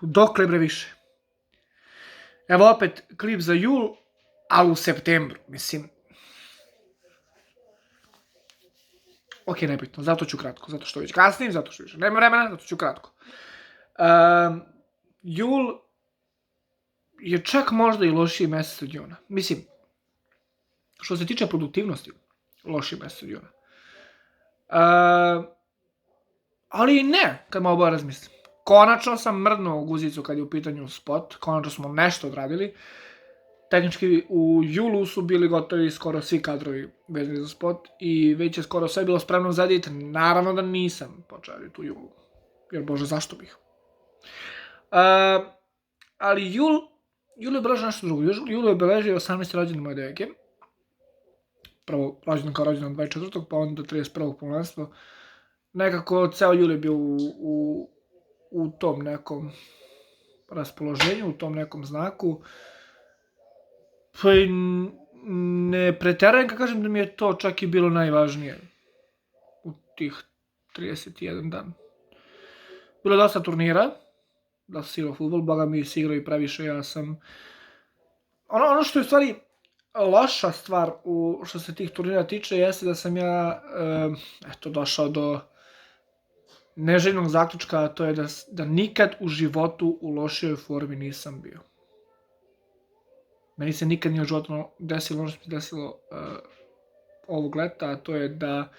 Dokle bre više. Evo opet klip za jul, ali u septembru, mislim. Ok, nebitno, zato ću kratko, zato što već kasnim, zato što više nema vremena, zato ću kratko. Jul je čak možda i lošiji mesec od juna. Mislim, što se tiče produktivnosti, lošiji mesec od juna. Ali i ne, kad malo bolje razmislim. Konačno sam mrdnuo guzicu kad je u pitanju spot, konačno smo nešto odradili. Tehnički u julu su bili gotovi skoro svi kadrovi vezani za spot i već je skoro sve bilo spremno za edit. Naravno da nisam počeo edit u julu, jer bože zašto bih. Ali jul je obeležio nešto drugo. Jul je obeležio 18. rođendan moje devojke. Prvo rođendan kao rođendan 24. pa onda 31. polnoletstvo. Nekako ceo jul je bio u tom nekom raspoloženju, u tom nekom znaku. Pa i ne preterajem kad kažem da mi je to čak i bilo najvažnije u tih 31 dan. Bilo je dosta turnira, da sam igrao futbol, boga mi si igrao i previše, ja sam... Ono što je u stvari loša stvar što se tih turnira tiče jeste da sam ja došao do neželjenog zaključka, a to je da nikad u životu u lošijoj formi nisam bio. Meni se nikad nije u životu desilo ono što mi se desilo ovog leta, a to je da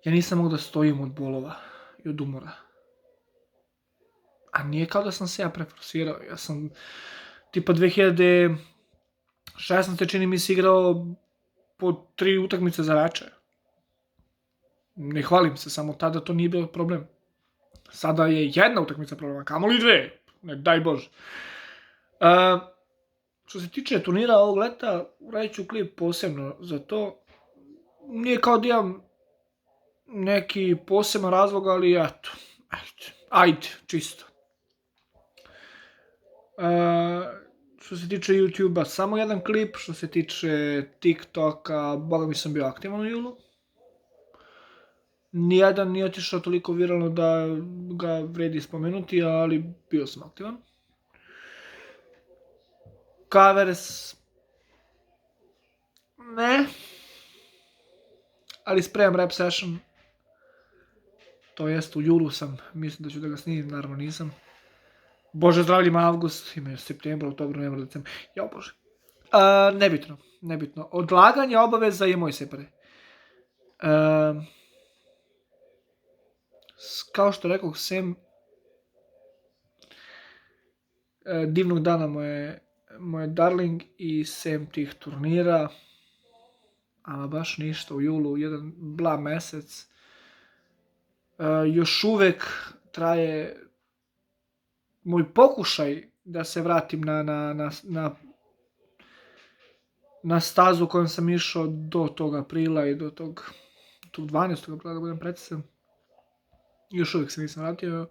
ja nisam mogu da stojim od bolova i od umora. A nije kao da sam se ja preforsirao. Ja sam tipa 2016. čini mi se igrao po 3 utakmice za večer. Ne hvalim se, samo tada to nije bio problem. Sada je jedna utakmica problema, kamoli 2. Ne, daj Bože. Što se tiče turnira ovog leta, uradit ću klip posebno za to. Nije kao da imam neki poseban razlog, ali eto, ajde, čisto. Što se tiče YouTube-a, samo jedan klip. Što se tiče TikToka, boga mi sam bio aktivan u julu. Nijedan nije otišao toliko viralno da ga vredi spomenuti, ali bio sam aktivan. Covers, ne, ali spremam rap session, to jest u julu sam, mislim da ću da ga snimim, naravno nisam. Bože zdravlje, ima avgust, ima septembar, oktobar, novembar, decembar, jao bože. Nebitno, odlaganje obaveza je moj separe. Kao što rekao, sem divnog dana moje darling i sem tih turnira, ama baš ništa u julu, jedan blag mesec. Još uvek traje moj pokušaj da se vratim na stazu kojom sam išao do tog aprila i do tog 12. aprila, da budem precizan. Još uvek se nisam vratio.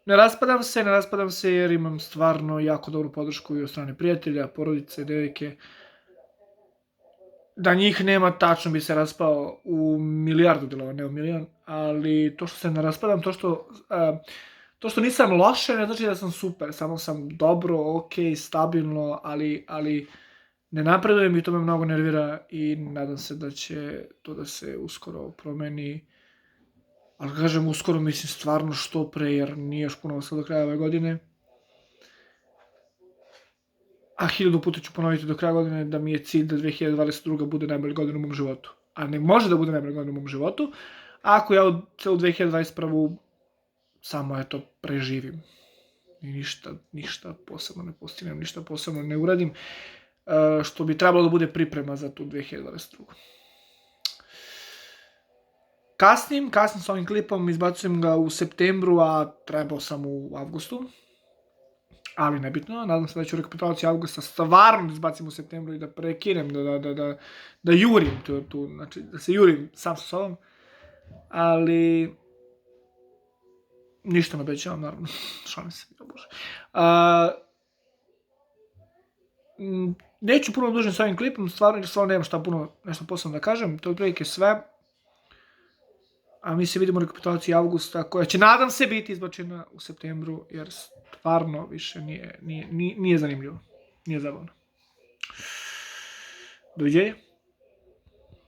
Ne raspadam se jer imam stvarno jako dobru podršku i od strane prijatelja, porodice, devojke. Da njih nema, tačno bi se raspao u milijardu delova, ne u milion, ali to što se ne raspadam, to što nisam loše, ne znači da sam super, samo sam dobro, okej, stabilno, ali ne napredujem i to me mnogo nervira i nadam se da će to da se uskoro promeni. Ali kažem uskoro, mislim stvarno što pre, jer nije još puno ostalo do kraja ove godine. A 1000 puta ću ponoviti do kraja godine da mi je cilj da 2022. bude najbolja godina u mom životu. A ne može da bude najbolja godina u mom životu, ako ja celu 2021. samo preživim. I ništa posebno ne postignem, ništa posebno ne uradim, što bi trebalo da bude priprema za tu 2022. Kasnim s ovim klipom, izbacujem ga u septembru, a trebao sam u avgustu. Ali nebitno, nadam se da ću rekapitulaciju avgusta stvarno izbacim u septembru i da prekinem, da jurim tu, znači da se jurim sam sa sobom. Ali ništa ne obećavam, naravno, šalim se, o bože. Neću puno dužim s ovim klipom, stvarno nemam šta puno nešto posebno da kažem, to je otprilike sve. a mi se vidimo u rekapitulaciji avgusta, koja će, nadam se, biti izbačena u septembru, jer stvarno više nije zanimljivo. Nije zabavno. Doviđenja.